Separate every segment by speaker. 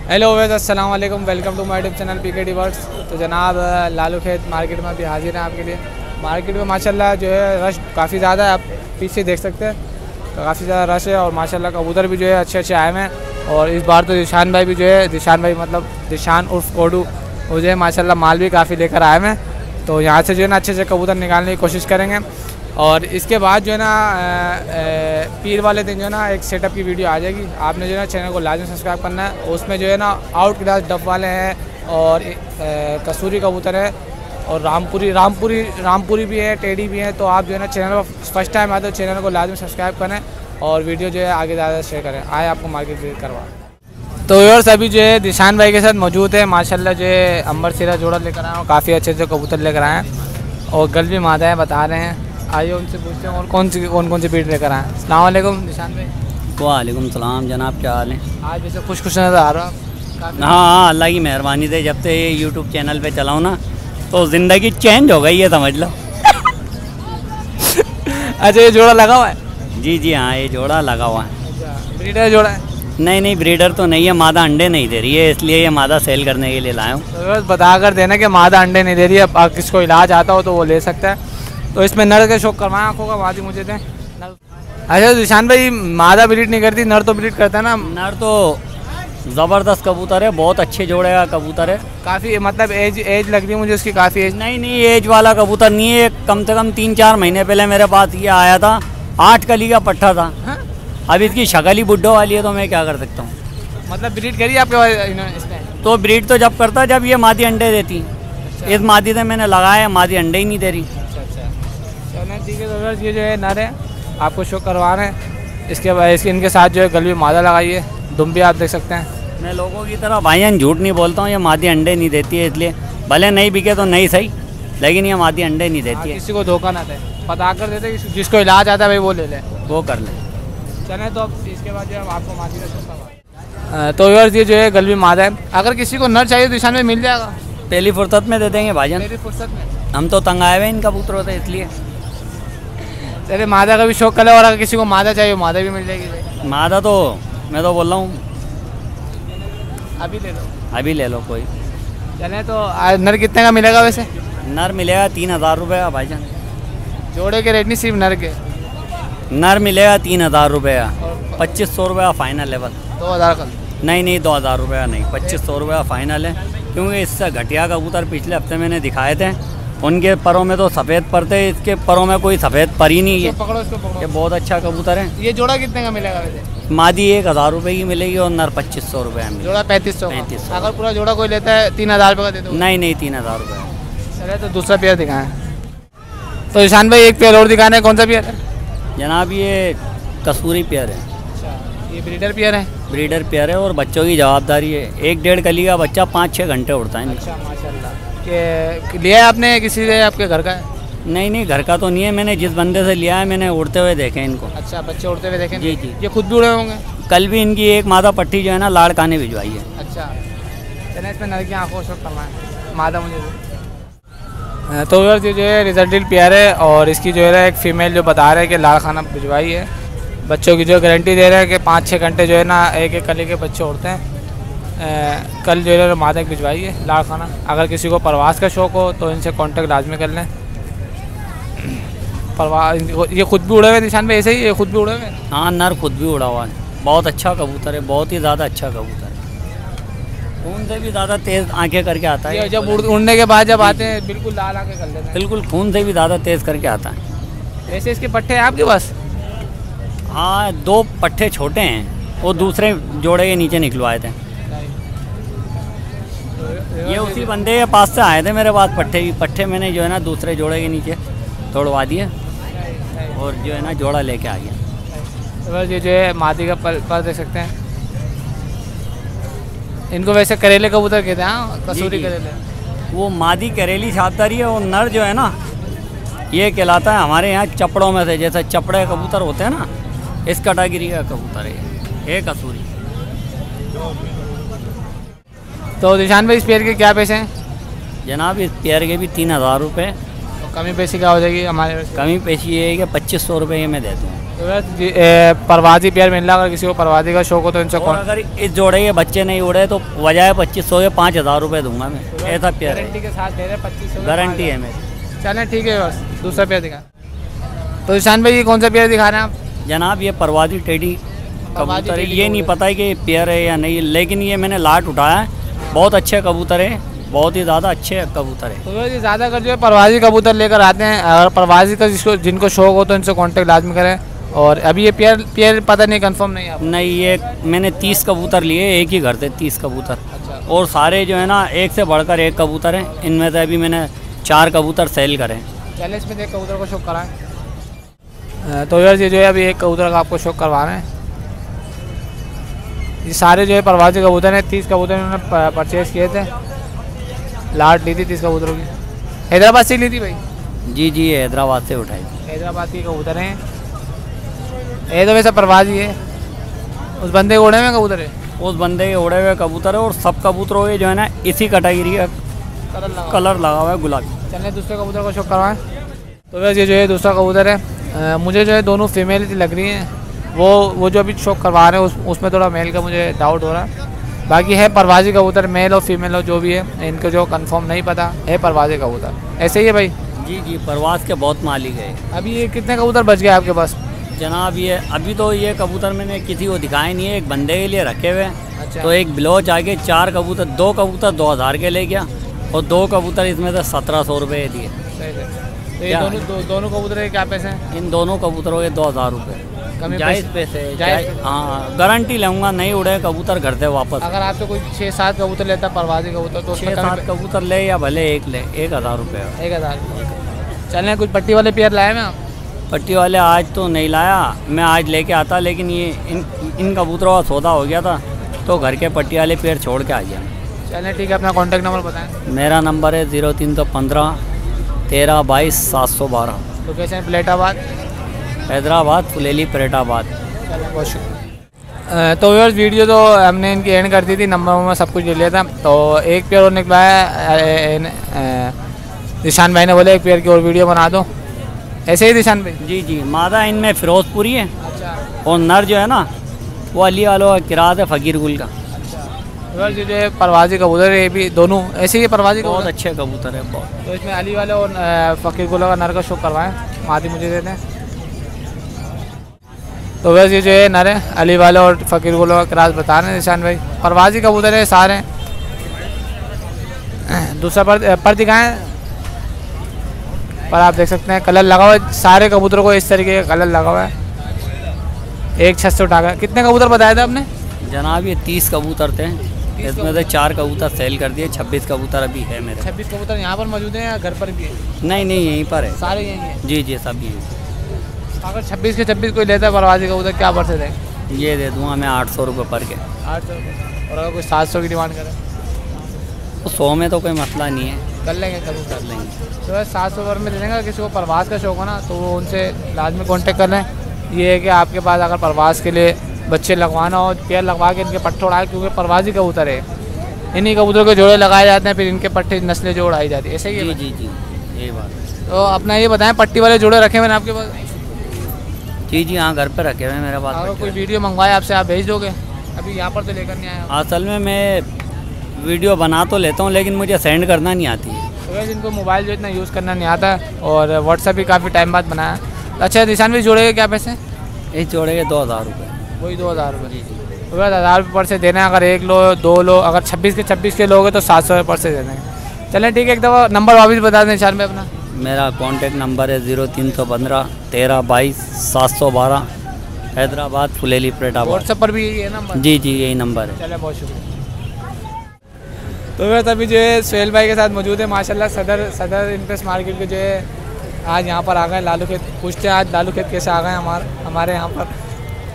Speaker 1: Hello वेज अस्सलाम वालेकुम, welcome to my YouTube channel PKD words. तो जनाब लालू खेत मार्केट में अभी हाजिर हैं आपके लिए। मार्केट में माशाल्लाह जो है रश काफ़ी ज़्यादा है, आप पीछे देख सकते हैं। तो काफ़ी ज़्यादा रश है और माशाल्लाह कबूतर भी जो है अच्छे अच्छे आए हैं। और इस बार तो दिशान भाई भी जो है, दिशान भाई मतलब दिशान उर्फ कोडू, वो जो है माशाल्लाह माल भी काफ़ी लेकर आए हैं। तो यहाँ से जो है ना अच्छे अच्छे कबूतर निकालने की कोशिश करेंगे। और इसके बाद जो है ना पीर वाले दिन जो है ना एक सेटअप की वीडियो आ जाएगी। आपने जो है ना चैनल को लाजमी सब्सक्राइब करना है। उसमें जो है ना आउट क्लास डब वाले हैं और कसूरी कबूतर है और रामपुरी भी है, टेडी भी है। तो आप जो है ना चैनल पर फर्स्ट टाइम आते हो, चैनल को लाजमी सब्सक्राइब करें और वीडियो जो है आगे ज़्यादा शेयर करें। आए आपको मार्केट विजिट करवा। तो व्यूअर्स अभी जो है दिशान भाई के साथ मौजूद है। माशाल्लाह जो है अंबर सिरा जोड़ा लेकर आए और काफ़ी अच्छे अच्छे कबूतर लेकर आए हैं और गल भी मादा है, बता रहे हैं। आइए उनसे पूछते हैं और कौन सी ब्रीड लेकर आए। अस्सलाम वालेकुम निशान भाई।
Speaker 2: वालेकुम सलाम जनाब, क्या हाल है?
Speaker 1: आज वैसे खुश नज़र आ रहा हूँ।
Speaker 2: हाँ, अल्लाह की मेहरबानी से जब से ये यूट्यूब चैनल पे चलाऊँ ना तो ज़िंदगी चेंज हो गई है, समझ लो।
Speaker 1: अच्छा, ये जोड़ा लगा हुआ है?
Speaker 2: जी हाँ, ये जोड़ा लगा हुआ है।
Speaker 1: अच्छा, ब्रीडर जोड़ा है?
Speaker 2: नहीं, ब्रीडर तो नहीं है, मादा अंडे नहीं दे रही है, इसलिए ये मादा सेल करने के लिए लाया हूँ।
Speaker 1: तो बस बता कर देना कि मादा अंडे नहीं दे रही है। किसको इलाज आता हो तो वो ले सकता है। तो इसमें नर के शौक करवाएं आँखों का, मादी मुझे दें। अच्छा दिशान भाई, मादा ब्रीड नहीं करती, नर तो ब्रीड करता है ना?
Speaker 2: नर तो ज़बरदस्त कबूतर है, बहुत अच्छे जोड़े का कबूतर है।
Speaker 1: काफ़ी मतलब एज लग रही है मुझे उसकी, काफ़ी एज।
Speaker 2: नहीं, एज वाला कबूतर नहीं है। कम से कम 3-4 महीने पहले मेरे पास ये आया था, 8 कली का पट्ठा था।
Speaker 1: हाँ?
Speaker 2: अब इसकी शक्ल ही बुड्ढो वाली है, तो मैं क्या कर सकता हूँ।
Speaker 1: मतलब ब्रीड करी आपके इसमें?
Speaker 2: तो ब्रीड तो जब करता जब ये मादी अंडे देती। अच्छा। इस मादी से मैंने लगाया, मादी अंडे ही नहीं दे रही।
Speaker 1: अच्छा, चलो ठीक है। तो ये जो है नर है, आपको शो करवा रहे हैं। इसके बाद इनके साथ जो है गलवी मादा लगाई है, दुम भी आप देख सकते हैं।
Speaker 2: मैं लोगों की तरह भाईजान झूठ नहीं बोलता हूँ, ये मादी अंडे नहीं देती है, इसलिए भले नहीं बिके तो नहीं सही, लेकिन ये मादी अंडे नहीं देती है।
Speaker 1: किसी को धोखा ना दे, पता कर देते जिसको इलाज आता है भाई वो ले ले,
Speaker 2: वो कर ले।
Speaker 1: चले तो अब इसके बाद जो है आपको मादी का शो करवा। तो यार ये जो है गलवी मादा है, अगर किसी को नर चाहिए तो दिशा में मिल जाएगा?
Speaker 2: पहली फुर्सत में दे देंगे भाईजान।
Speaker 1: मेरी फुर्सत में?
Speaker 2: हम तो तंग आए हुए इन कबूतरों से, इसलिए।
Speaker 1: चलिए मादा का भी शौक कर ले, और अगर किसी को मादा चाहिए मादा भी मिल जाएगी।
Speaker 2: मादा तो मैं तो बोल रहा हूँ
Speaker 1: अभी ले लो,
Speaker 2: अभी ले लो कोई।
Speaker 1: चले तो नर कितने का मिलेगा वैसे?
Speaker 2: नर मिलेगा 3000 रुपये का भाईजान।
Speaker 1: जोड़े के रेट नहीं, सिर्फ नर के?
Speaker 2: नर मिलेगा 3000 रुपये का, 2500 रुपये का फाइनल लेवल।
Speaker 1: 2000 का?
Speaker 2: नहीं 2000 रुपये का नहीं, 2500 रुपये का फाइनल है। क्योंकि इससे घटिया कबूतर पिछले हफ्ते मैंने दिखाए थे, उनके परों में तो सफ़ेद पर थे, इसके परों में कोई सफ़ेद पर ही नहीं है।
Speaker 1: पकड़ो इसको, पकड़ो।
Speaker 2: ये बहुत अच्छा कबूतर है।
Speaker 1: ये जोड़ा कितने का मिलेगा वैसे?
Speaker 2: मादी 1000 रुपये की मिलेगी और नर 2500 रुपये में।
Speaker 1: जोड़ा 3500। अगर पूरा जोड़ा कोई लेता है 3000 रुपये का दे दो?
Speaker 2: नहीं 3000 रुपये।
Speaker 1: चले तो दूसरा पेयर दिखाएं। तो ईशान भाई एक पेयर और दिखाना है, कौन सा पेयर है?
Speaker 2: जनाब ये कसूरी पेयर है।
Speaker 1: अच्छा, ये ब्रीडर पेयर है?
Speaker 2: ब्रीडर पेयर है और बच्चों की जवाबदारी है। 1-1.5 कली का बच्चा 5-6 घंटे उड़ता है।
Speaker 1: अच्छा माशाल्लाह। के लिया आपने किसी से, आपके घर का है?
Speaker 2: नहीं घर का तो नहीं है, मैंने जिस बंदे से लिया है मैंने उड़ते हुए देखे इनको।
Speaker 1: अच्छा, बच्चे उड़ते हुए देखे?
Speaker 2: जी।
Speaker 1: ये खुद भी उड़े होंगे?
Speaker 2: कल भी इनकी एक मादा पट्टी जो है ना लाड़काने भिजवाई है।
Speaker 1: अच्छा, चले इसमें नर की आँखों से करना है, मादा मुझे। तो यार ये जो है रिजल्टेड पेयर है और इसकी जो है एक फ़ीमेल जो बता रहे हैं कि लाड़खाना भिजवाई है। बच्चों की जो गारंटी दे रहे हैं कि 5-6 घंटे जो है ना एक कली के बच्चे उड़ते हैं। कल जो है मादा भिजवाई है लाड़खाना। अगर किसी को प्रवास का शौक़ हो तो इनसे कांटेक्ट लाजमी कर लें। ये खुद भी उड़े हुए निशान पे, ऐसे ही ये खुद भी उड़े हुए?
Speaker 2: हाँ, नर खुद भी उड़ा हुआ है। बहुत अच्छा कबूतर है, बहुत ही ज़्यादा अच्छा कबूतर है। खून से भी ज़्यादा तेज़ आंखें करके आता है।
Speaker 1: जब उड़ने के बाद जब आते हैं बिल्कुल लाल आंखें कर लेते हैं।
Speaker 2: बिल्कुल खून से भी ज़्यादा तेज़ करके आता है।
Speaker 1: वैसे इसके पट्टे हैं आपके पास?
Speaker 2: हाँ, 2 पट्टे छोटे हैं, वो दूसरे जोड़े के नीचे निकलवाए थे। ये उसी बंदे के पास से आए थे मेरे पास पट्टे मैंने जो है ना दूसरे जोड़े के नीचे तोड़वा दिए और जो है ना जोड़ा लेके आ गया।
Speaker 1: तो बस ये जो है मादी का पर देख सकते हैं। इनको वैसे करेले कबूतर कहते हैं। हाँ, कसूरी
Speaker 2: जी।
Speaker 1: करेले।
Speaker 2: वो मादी करेली छापदारी है और नर जो है ना ये कहलाता है हमारे यहाँ चपड़ों में से, जैसे चपड़े कबूतर होते हैं ना, इस कैटेगरी का कबूतर है ये कसूरी।
Speaker 1: तो दिशान भाई इस पेयर के क्या पैसे हैं?
Speaker 2: जनाब इस पेयर के भी 3000 रुपये।
Speaker 1: तो कमी पैसे क्या हो जाएगी हमारे?
Speaker 2: कमी पेशी ये है कि 2500 रुपये मैं देता हूँ।
Speaker 1: तो परवाजी पेयर मिल रहा, अगर किसी को परवाजी का शौक हो तो इनसे
Speaker 2: और अगर इस जोड़े के बच्चे नहीं उड़े तो बजाय 2500 के 5000 रुपये दूंगा मैं। ऐसा पेयर है,
Speaker 1: गारंटी के साथ दे रहे 2500,
Speaker 2: गारंटी है मेरी।
Speaker 1: चलें ठीक है बस। दूसरा पेयर दिखा। तो ईशान भाई ये कौन सा पेयर दिखा रहे हैं आप?
Speaker 2: जनाब ये परवाजी टेडी कबूतर है, ये नहीं पता है कि पेयर है या नहीं, लेकिन ये मैंने लाट उठाया है। बहुत अच्छे कबूतर है, बहुत ही ज़्यादा अच्छे कबूतर है।
Speaker 1: तो ये ज़्यादातर जो है परवाजी कबूतर लेकर आते हैं। अगर परवाजी का जिनको शौक हो तो इनसे कांटेक्ट लाजमी करें। और अभी ये पेयर पता नहीं, कंफर्म नहीं है आपको?
Speaker 2: नहीं, ये मैंने 30 कबूतर लिए एक ही घर से, 30 कबूतर।
Speaker 1: अच्छा।
Speaker 2: और सारे जो है ना एक से बढ़कर एक कबूतर हैं। इनमें से अभी मैंने 4 कबूतर सेल करे।
Speaker 1: चलिए इसमें एक कबूतर को शौक कराएं। तो यार ये जो है अभी एक कबूतर का आपको शौक करवा रहे हैं। ये सारे जो है परवाजी कबूतर हैं। 30 कबूतर इन्होंने परचेज़ किए थे, लाट ली थी 30 कबूतरों की। हैदराबाद से ली थी भाई?
Speaker 2: जी जी, हैदराबाद से उठाई।
Speaker 1: हैदराबाद के कबूतर हैं ये, तो वैसे परवाजी है। उस बंदे के उड़े हुए कबूतर है?
Speaker 2: उस बंदे के उड़े हुए कबूतर है। और सब कबूतरों के जो है ना इसी कैटेगरी का कलर लगा हुआ है, गुलाबी।
Speaker 1: चलिए दूसरे कबूतर को शौक करवाएं। तो वैसे ये जो है दूसरा कबूतर है। मुझे जो है दोनों फीमेल लग रही हैं। वो जो अभी शौक करवा रहे हैं उसमें थोड़ा मेल का मुझे डाउट हो रहा है। बाकी है परवाजी कबूतर, मेल और फीमेल हो जो भी है, इनको जो कंफर्म नहीं पता है परवाजी कबूतर। ऐसे ही है भाई?
Speaker 2: जी जी, परवाज के बहुत मालिक है।
Speaker 1: अभी ये कितने कबूतर बच गए आपके पास?
Speaker 2: जनाब ये अभी तो ये कबूतर मैंने किसी को दिखाए नहीं है, एक बंदे के लिए रखे हुए हैं।
Speaker 1: अच्छा।
Speaker 2: तो एक ब्लोच आगे 4 कबूतर, 2 कबूतर 2000 के ले गया और 2 कबूतर इसमें से 1700 रुपये दिए।
Speaker 1: तो ये दोनों कबूतर के क्या पैसे हैं?
Speaker 2: इन दोनों कबूतरों के 2000 रुपये जायज़ पैसे। हाँ, गारंटी लूँगा, नहीं उड़े कबूतर घर से वापस।
Speaker 1: अगर आपसे कोई 6-7 कबूतर लेता परवाजी कबूतर तो
Speaker 2: 6-7 कबूतर ले या भले एक ले, 1000 रुपये।
Speaker 1: 1000। चलें कुछ पट्टी वाले पेयर लाए मैं आप?
Speaker 2: पट्टी वाले आज तो नहीं लाया, मैं आज लेके आता, लेकिन ये इन कबूतरों का सौदा हो गया था तो घर के पट्टी वाले पेड़ छोड़ के आ गया।
Speaker 1: चलें ठीक है, अपना कॉन्टैक्ट नंबर बताएं।
Speaker 2: मेरा नंबर है 0315 1322 712।
Speaker 1: लोकेशन प्लेटाबाद,
Speaker 2: हैदराबाद, फुलेली परेटाबाद।
Speaker 1: बहुत शुक्रिया। तो यार वीडियो तो हमने इनकी एंड कर दी थी, नंबर सब कुछ ले लिया था। तो एक पेयर और निकला है, निशान भाई ने बोले एक पेयर की और वीडियो बना दो। ऐसे ही निशान भाई?
Speaker 2: जी जी, मादा इनमें फिरोजपुरी है।
Speaker 1: अच्छा।
Speaker 2: और नर जो है ना वो अली वालों का किरात है, फ़कीर गुल का।
Speaker 1: अच्छा। जो है परवाजी कबूतर ये भी दोनों ऐसे ही परवाजी
Speaker 2: बहुत अच्छे कबूतर है बहुत।
Speaker 1: तो इसमें अली वाले और फ़कीर गुल का नर का शौक करवाएं, मादी मुझे देते हैं। तो वैसे ये जो है नर है, अली वाले और फ़कीर गुल का क्रास बता रहे हैं निशान भाई। परवाजी कबूतर है सारे। दूसरा पर दिखाएँ, पर आप देख सकते हैं कलर लगा हुआ है सारे कबूतरों को, इस तरीके का कलर लगा हुआ है। एक छत से उठा कर कितने कबूतर बताया था आपने?
Speaker 2: जनाब ये 30 कबूतर थे, इसमें से 4 कबूतर सेल कर दिए, 26 कबूतर अभी है मेरे।
Speaker 1: 26 कबूतर यहाँ पर मौजूद हैं या घर पर भी है?
Speaker 2: नहीं नहीं, यहीं पर है
Speaker 1: सारे यहीं हैं?
Speaker 2: जी जी, सब यहीं।
Speaker 1: अगर 26 के 26 कोई लेता है परवाजी कबूतर, क्या पर से देंगे?
Speaker 2: ये दे दूँगा मैं 800 रुपये पर के।
Speaker 1: 800 रुपये। और अगर कोई 700 की डिमांड करे
Speaker 2: तो 100 में तो कोई मसला नहीं है,
Speaker 1: कर लेंगे? कभी
Speaker 2: कर लेंगे।
Speaker 1: तो 700 रुपये में दे देंगे। किसी को परवास का शौक हो ना तो वो उनसे लाजमी कॉन्टेक्ट कर लें। ये है कि आपके पास अगर परवास के लिए बच्चे लगवाना हो, पेयर लगवा के इनके पट्टे उड़ाए, क्योंकि परवाजी कबूतर है, इन्हीं कबूतरों के जोड़े लगाए जाते हैं, फिर इनके पट्टे नस्लें जो उड़ाई जाती है। ऐसे ही है?
Speaker 2: जी जी जी, यही बात।
Speaker 1: तो अपना ये बताएं, पट्टी वाले जोड़े रखे हुए हैं आपके पास?
Speaker 2: जी जी, हाँ घर पे रखे हुए हैं मेरे पास।
Speaker 1: अगर कोई वीडियो मंगवाए आपसे, आप भेज दोगे? अभी यहाँ पर तो लेकर नहीं आया।
Speaker 2: असल में मैं वीडियो बना तो लेता हूँ लेकिन मुझे सेंड करना नहीं आती है।
Speaker 1: तो वैसे इनको मोबाइल जो इतना यूज़ करना नहीं आता और व्हाट्सएप भी काफ़ी टाइम बाद बनाया। अच्छा निशान भी जोड़े क्या पैसे?
Speaker 2: इस जोड़े के 2000 रुपये।
Speaker 1: वही 2000 रुपये? जी जी। तो 1000 रुपये पर से देना है। अगर 1 लो 2 लो, अगर 26 के 26 के लोगे तो 700 रुपये पर से देना है। चलें ठीक है, एक दफ़ा नंबर वापस बता दें निशान में अपना।
Speaker 2: मेरा कॉन्टेक्ट नंबर है 0315 1322 712, हैदराबाद, फुलेली परेटाबाद।
Speaker 1: व्हाट्सएप पर भी यही है नंबर?
Speaker 2: जी जी, यही नंबर है।
Speaker 1: चले, बहुत शुक्रिया। तो वैसे अभी जो है सुहेल भाई के साथ मौजूद है माशाल्लाह, सदर इम्प्रेस मार्केट के जो है आज यहाँ पर आ गए लालू खेत। पूछते हैं आज लालू खेत कैसे आ गए हमारे यहाँ पर।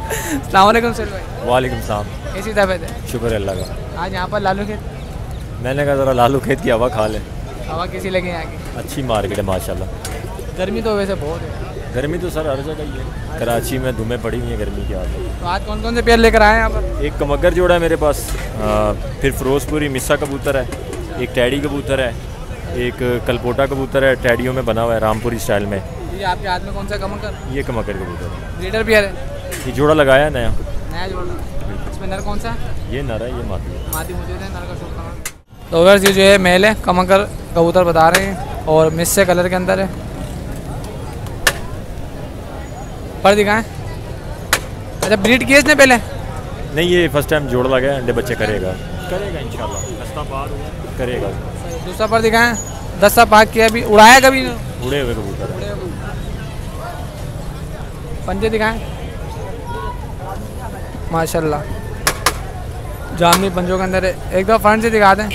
Speaker 1: अस्सलाम वालेकुम सुहेल भाई।
Speaker 3: वालेकुम सलाम।
Speaker 1: कैसी तबीयत है?
Speaker 3: शुक्र है अल्लाह का।
Speaker 1: आज यहाँ पर लालू खेत,
Speaker 3: मैंने कहा ज़रा लालू खेत की हवा खा ले।
Speaker 1: हवा कैसी लगी यहाँ की?
Speaker 3: अच्छी मार्केट है माशाल्लाह।
Speaker 1: गर्मी तो वैसे बहुत है।
Speaker 3: गर्मी तो सर हर जगह ही है, कराची में धुएं पड़ी हुई हैं गर्मी की आज।
Speaker 1: तो आज कौन कौन से पेयर लेकर आए हैं यहाँ पर?
Speaker 3: एक कमगर जोड़ा है मेरे पास, फिर फिरोजपुरी मिस्सा कबूतर है, एक टैडी कबूतर है, एक कलपोटा कबूतर है, टैडियों में बना हुआ है रामपुरी स्टाइल में,
Speaker 1: ये आपके हाथ में कौन सा कमकर?
Speaker 3: ये कमकर कबूतर है।
Speaker 1: ब्रीडर पेयर है?
Speaker 3: ये जोड़ा लगाया नया।
Speaker 1: नया जोड़ा। इसमें नर कौन सा है?
Speaker 3: ये नर है, ये मादी है।
Speaker 1: मादी मुझे नर का शौक कहाँ? तो अगर ये जो है मेल है कमकर कबूतर बता रहे हैं और मिस्से कलर के अंदर है। पर दिखाएं। अच्छा ब्रीड किए इसने पहले?
Speaker 3: नहीं, ये फर्स्ट टाइम जोड़ा लगाया, अंडे बच्चे करेगा इंशाल्लाह। दस्ता पार हुआ करेगा।
Speaker 1: दूसरा पर दिखाएं। 10 साल पाक किया, अभी उड़ाया कभी?
Speaker 3: उड़े हुए कबूतर है।
Speaker 1: पंजे दिखाएं। माशाल्लाह जामनी पंजों के अंदर है। एक दफ़ा फ्रंट से दिखा दें।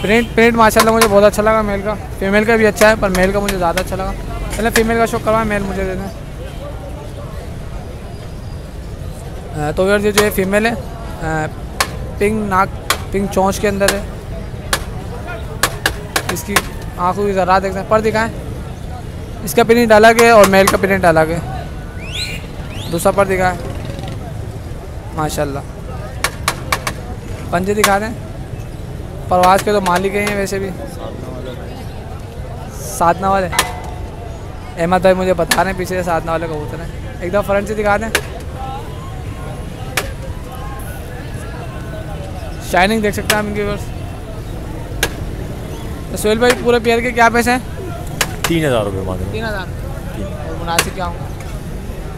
Speaker 1: प्रिंट माशाल्लाह मुझे बहुत अच्छा लगा मेल का। फीमेल का भी अच्छा है पर मेल का मुझे ज़्यादा अच्छा लगा। पहले फीमेल का शौक करवाएं, मेल मुझे दे दें। तो यार ये जो है फीमेल है, पिंक नाक पिंक चोंच के अंदर है। इसकी आँखों की ज़रा देख सकते हैं। पर दिखाएं। इसका प्रिंट अलग है और मेल का प्रिंट अलग है। दूसरा पर दिखाएं। माशाल्लाह पंजे दिखा दें। परवाज़ के तो मालिक ही हैं वैसे भी। साधना वाले अहमद भाई मुझे बता रहे हैं पीछे से साधना वाले कबूतर हैं। एक दफ़ा फ्रंट से दिखा दें। शाइनिंग देख सकते हैं आप इनके व्यूअर्स। तो सोहेल भाई पूरे पेयर के क्या पैसे हैं?
Speaker 3: 3000 रुपये मांगे।
Speaker 1: 3000 और मुनासिब क्या होंगे?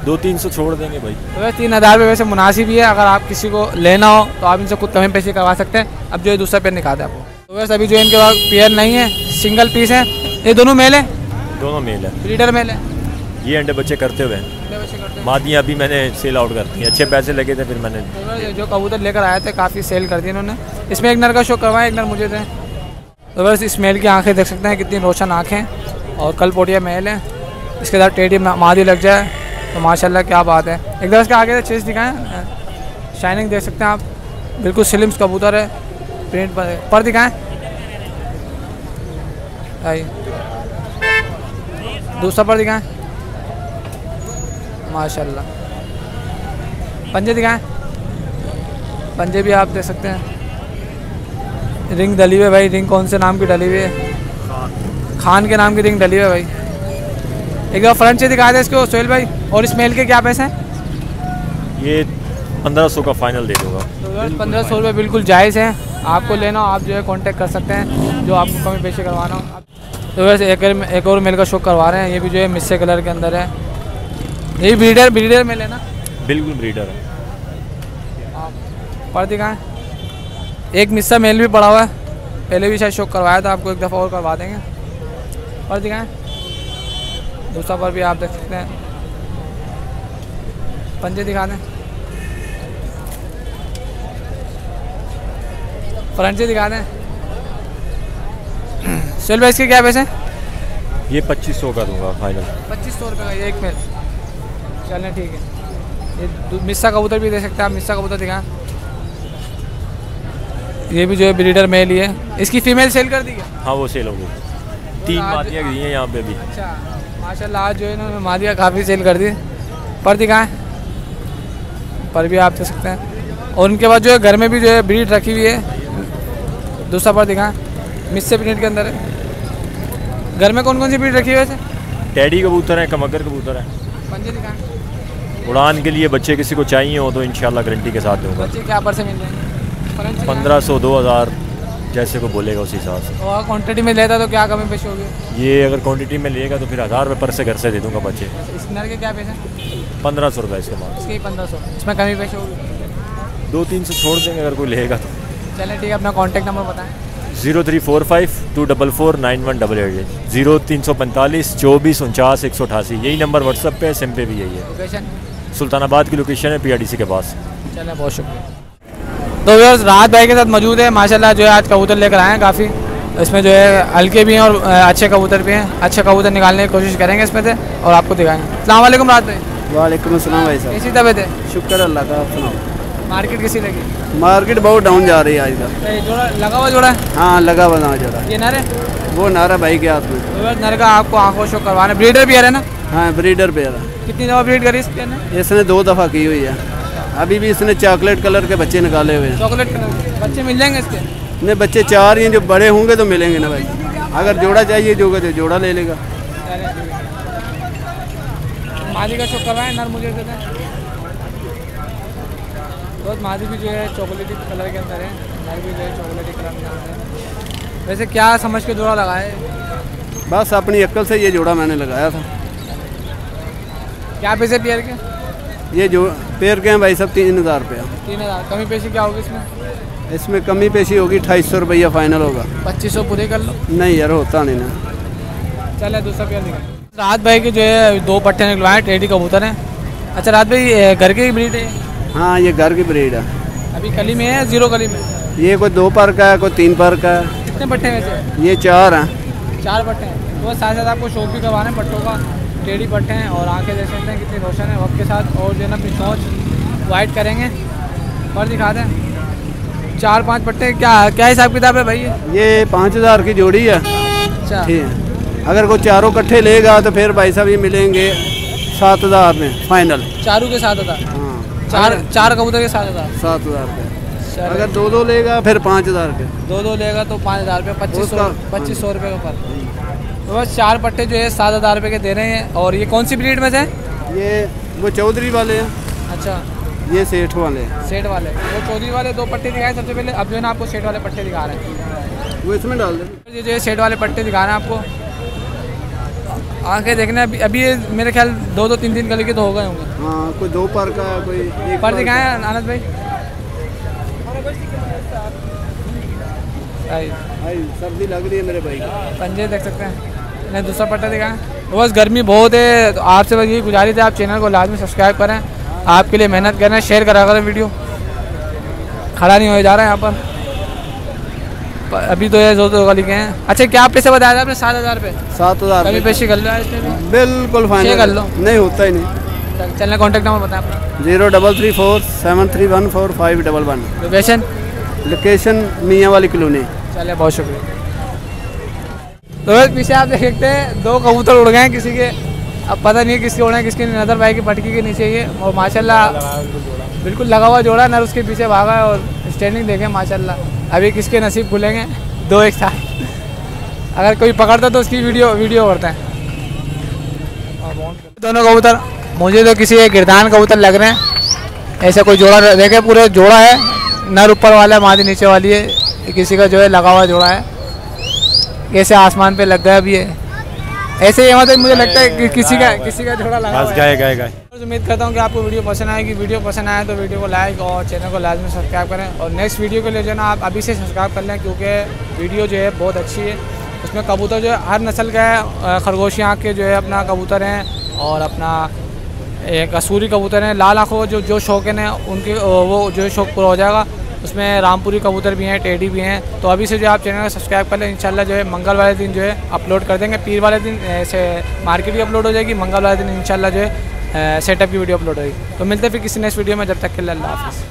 Speaker 3: 200-300 छोड़ देंगे भाई।
Speaker 1: तो वैसे 3000 रुपये वैसे मुनासिब ही है। अगर आप किसी को लेना हो तो आप इनसे खुद कमी पैसे करवा सकते हैं। अब जो है दूसरा पेयर निकालते हैं आपको। तो वैसे अभी जो इनके पास पेयर नहीं है, सिंगल पीस है। ये दोनों मेल है?
Speaker 3: दोनों मेल है।
Speaker 1: ब्रीडर मेल है?
Speaker 3: ये अंडे बच्चे करते हुए हैं। मादियाँ अभी मैंने सेल आउट कर दी, अच्छे पैसे लगे थे फिर मैंने।
Speaker 1: तो जो कबूतर लेकर आए थे काफ़ी सेल कर दिए इन्होंने। इसमें एक नर का शो करवाएं, एक नर मुझे दें। तो बस इस मेल की आंखें देख सकते हैं कितनी रोशन आंखें और कल पोटिया मेल है। इसके साथ टेडी मादी लग जाए तो माशाल्लाह क्या बात है। एक दफ़ा इसके आगे से चेस्ट दिखाएं। शाइनिंग देख सकते हैं आप, बिल्कुल स्लिम्स कबूतर है। प्रिंट पर दिखाएं। आई दूसरा पर दिखाएं। माशाल्लाह पंजे दिखाएं। पंजे भी आप देख सकते हैं। रिंग डली हुई है भाई। रिंग कौन से नाम की डली हुई है? खान के नाम की रिंग डली हुई है भाई। एक बार फ्रंट से दिखा दे इसको सोहेल भाई। और इस मेल के क्या पैसे हैं?
Speaker 3: ये 1500 का फाइनल दे दूँगा।
Speaker 1: तो 1500 रुपये बिल्कुल जायज़ है। आपको लेना हो आप जो है कांटेक्ट कर सकते हैं, जो आपको कमी पेशी करवाना हो। तो वैसे एक और मेल का शौक करवा रहे हैं। ये भी जो है मिस्से कलर के अंदर है। ये ब्रीडर मेल है ना?
Speaker 3: बिल्कुल ब्रीडर है।
Speaker 1: पर दिखाएं। एक मिस्सा मेल भी पड़ा हुआ है, पहले भी शायद शौक करवाया था, आपको एक दफ़ा और करवा देंगे। पर दिखाएं। दूसरा पर भी आप देख सकते हैं। पंजे दिखा दें। फ्रंट से दिखा दें। सोहेल भाई इसके क्या पैसे?
Speaker 3: ये 2500 का दूंगा फाइनल।
Speaker 1: 2500 रुपये का ये एक मेल। चलें ठीक है। ये मिस्सा कबूतर भी दे सकते हैं आप। मिस्सा कबूतर दिखाएं। ये भी जो है ब्रीडर मेल ही है। इसकी फीमेल सेल कर दी क्या?
Speaker 3: हाँ वो सेल हो गई। 3 मादियाँ दी हैं यहाँ पे भी।
Speaker 1: अच्छा माशाल्लाह आज जो है इन्होंने मादिया काफ़ी सेल कर दी। पर दिखाएं। पर भी आप दे सकते हैं। और उनके बाद जो है घर में भी जो है ब्रीड रखी हुई है। दूसरा पर दिखाएं। मिस्से ब्रीड के अंदर है। घर में कौन कौन सी ब्रीड रखी हुई है वैसे?
Speaker 3: टैडी कबूतर है, कमगर कबूतर है।
Speaker 1: पंजे दिखाएं।
Speaker 3: उड़ान के लिए बच्चे किसी को चाहिए हो तो इंशाल्लाह गारंटी के साथ दूंगा।
Speaker 1: बच्चे क्या पर से मिल जाएंगे?
Speaker 3: 1500-2000 जैसे को बोलेगा उसी हिसाब से।
Speaker 1: और क्वान्टिटी में लेता तो क्या कमी पेश होगी?
Speaker 3: ये अगर क्वांटिटी में लेगा तो फिर 1000 रुपये पर से घर से दे दूंगा बच्चे।
Speaker 1: इस नर के क्या पैसे?
Speaker 3: 1500 रुपये इसके बाद।
Speaker 1: इसके ही 1500। इसमें कमी पेश होगी?
Speaker 3: 2-300 छोड़ देंगे अगर कोई लेगा तो।
Speaker 1: चलें ठीक है। अपना कॉन्टैक्ट नंबर बताएं।
Speaker 3: 0345-244-9188 0345 24 49 188। यही नंबर व्हाट्सएप पे है, सिम पे भी यही है।
Speaker 1: लोकेशन
Speaker 3: सुल्तानाबाद की लोकेशन है, PRDC के पास।
Speaker 1: चलें बहुत शुक्रिया। तो व्यूअर्स राहत भाई के साथ मौजूद है। माशाल्लाह जो है आज कबूतर लेकर आए हैं काफ़ी। इसमें जो है हल्के भी हैं और अच्छे कबूतर भी हैं। अच्छे कबूतर निकालने की कोशिश करेंगे इसमें से और आपको दिखाएंगे। अस्सलाम वालेकुम राहत भाई।
Speaker 4: वालेकुम अस्सलाम भाई साहब।
Speaker 1: कैसी तबीयत है?
Speaker 4: शुक्र अल्लाह का। आप सुनाओ।
Speaker 1: मार्केट कैसी लगी?
Speaker 4: मार्केट बहुत डाउन जा रही है आजकल।
Speaker 1: जोड़ा लगा हुआ जोड़ा है?
Speaker 4: हाँ लगा बना जोड़ा।
Speaker 1: ये नर है?
Speaker 4: वो नारा भाई के हाथ में।
Speaker 1: तो नर का आपको आंखों शो करवाना। ब्रीडर भी है ना?
Speaker 4: हाँ ब्रीडर पे है।
Speaker 1: कितनी दफ़ा ब्रीड करी इसके?
Speaker 4: इसने 2 दफ़ा की हुई है। अभी भी इसने चॉकलेट कलर के बच्चे निकाले हुए हैं।
Speaker 1: चॉकलेट कलर बच्चे मिल जाएंगे इसके?
Speaker 4: नहीं बच्चे 4 ही हैं, जो बड़े होंगे तो मिलेंगे ना भाई। अगर जोड़ा चाहिए जोगा तो जोड़ा ले लेगा।
Speaker 1: मादी का शो कर रहा है, नर मुझे देते हैं बहुत। मादी भी जो है चॉकलेटी कलर के अंदर है, नर भी जो है चॉकलेटी कलर के अंदर है। वैसे क्या समझ के जोड़ा लगाए?
Speaker 4: बस अपनी अक्ल से ये जोड़ा मैंने लगाया था।
Speaker 1: क्या पैसे पेयर के?
Speaker 4: ये जो पेयर के हैं भाई सब 3000 रुपया।
Speaker 1: 3000। कमी पेशी क्या होगी इसमें?
Speaker 4: इसमें कमी पेशी होगी 2800 रुपया फाइनल होगा।
Speaker 1: 2500 पूरे कर लो।
Speaker 4: नहीं यार होता नहीं ना।
Speaker 1: चले दूसरा पेयर दिखा। राहत भाई के जो है 2 पट्टे निकलवाए, टेडी कबूतर हैं। अच्छा राहत भाई घर की ब्रीड है?
Speaker 4: हाँ ये घर की ब्रीड है।
Speaker 1: अभी कली में है, 0 कली में?
Speaker 4: ये कोई 2 पर का है, कोई 3 पर का है।
Speaker 1: कितने पट्टे में से?
Speaker 4: ये 4 हैं।
Speaker 1: 4 पट्टे हैं। तो साथ साथ आपको शौक भी करवाने पट्टों का। टेढ़ी पट्टे हैं और आंखें देख सकते हैं कितनी रोशन है वक्त के साथ। और जो है ना अपनी सोच वाइट करेंगे और दिखाते हैं 4-5 पट्टे। क्या क्या हिसाब किताब है भाई?
Speaker 4: ये 5000 की जोड़ी है।
Speaker 1: अच्छा
Speaker 4: ठीक है। अगर कोई चारों इकट्ठे लेगा तो फिर भाई साहब ये मिलेंगे 7000 में फाइनल।
Speaker 1: चारों के 7000?
Speaker 4: हाँ
Speaker 1: 4 कबूतर के 7000।
Speaker 4: 7000 रुपये। अगर 2 लेगा फिर 5000 के।
Speaker 1: 2 लेगा तो 5000 रुपये, 2500 रुपये का पर। तो बस 4 पट्टे जो है 7000 रुपये के दे रहे हैं। और ये कौन सी ब्रीड में से?
Speaker 4: ये वो चौधरी वाले हैं।
Speaker 1: अच्छा
Speaker 4: ये सेठ वाले हैं।
Speaker 1: सेठ वाले। वो चौधरी वाले 2 पट्टे दिखाए सबसे पहले। अब जो है ना आपको सेठ वाले पट्टे दिखा रहे हैं।
Speaker 4: वो इसमें डाल दे।
Speaker 1: ये जो है सेठ वाले पट्टे दिखा रहे हैं आपको। आंखें देखने अभी ये मेरे ख्याल 2-3 कलर के तो हो गए होंगे।
Speaker 4: हाँ कोई 2 पर का है, कोई 1
Speaker 1: पर दिखाएं आनंद भाई।
Speaker 4: भाई सर्दी लग रही है मेरे भाई।
Speaker 1: पंजे देख सकते हैं। नहीं दूसरा पट्टा दिखाएं। बस गर्मी बहुत है तो आपसे बस यही गुजारिश है आप चैनल को लाजमी सब्सक्राइब करें। आपके लिए मेहनत कर रहे हैं, शेयर करा करें वीडियो। खड़ा नहीं हो जा रहा है यहाँ पर। अभी तो ये 2 गली के हैं। अच्छा क्या पैसे बताया था आपने? 7000 रुपये।
Speaker 4: 7000
Speaker 1: कभी पेशी कर लो इसमें भी?
Speaker 4: बिल्कुल फाइनल
Speaker 1: कर लो।
Speaker 4: नहीं होता ही नहीं।
Speaker 1: चलने कॉन्टैक्ट नंबर बताएं अपना।
Speaker 4: 0334 7314511।
Speaker 1: लोकेशन?
Speaker 4: लोकेशन मियाँ वाली कॉलोनी।
Speaker 1: चलिए बहुत शुक्रिया। तो पीछे आप देख सकते हैं 2 कबूतर उड़ गए हैं किसी के। अब पता नहीं किसके उड़े हैं किसके नहीं। नदर भाई की पटकी के नीचे ये। और माशाल्लाह बिल्कुल लगा हुआ जोड़ा। नर उसके पीछे भागा है और स्टैंडिंग देखें माशाल्लाह। अभी किसके नसीब खुलेंगे 2 एक साथ। अगर कोई पकड़ता तो उसकी वीडियो करते हैं। दोनों कबूतर मुझे तो किसी एक गिरदान कबूतर लग रहे हैं। ऐसा कोई जोड़ा देखे, पूरे जोड़ा है। नर ऊपर वाला है, मादी नीचे वाली है। किसी का जो है लगा हुआ जोड़ा है। कैसे आसमान पे लग गया अभी ये। ऐसे ही मतलब मुझे लगता है कि किसी का जोड़ा लगा हुआ है।
Speaker 3: गाय।
Speaker 1: उम्मीद करता हूँ कि आपको वीडियो पसंद आएगी। वीडियो पसंद आए तो वीडियो को लाइक और चैनल को लाजमी सब्सक्राइब करें। और नेक्स्ट वीडियो के लिए जो है ना आप अभी से सब्सक्राइब कर लें क्योंकि वीडियो जो है बहुत अच्छी है। उसमें कबूतर जो है हर नस्ल का है। खरगोशी आँख के जो है अपना कबूतर हैं और अपना एक असूरी कबूतर हैं। लाल आँखों जो शौकीन हैं उनके वो जो है शौक पूरा हो जाएगा। उसमें रामपुरी कबूतर भी हैं, टेडी भी हैं। तो अभी से जो आप चैनल को सब्सक्राइब कर लें। इंशाल्लाह जो है मंगल वाले दिन जो है अपलोड कर देंगे। पीर वाले दिन ऐसे मार्केट भी अपलोड हो जाएगी। मंगल वाले दिन इंशाल्लाह जो है सेटअप की वीडियो अपलोड होगी। तो मिलते हैं फिर किसी नेक्स्ट वीडियो में। जब तक के लिए अल्लाह हाफ़िज़।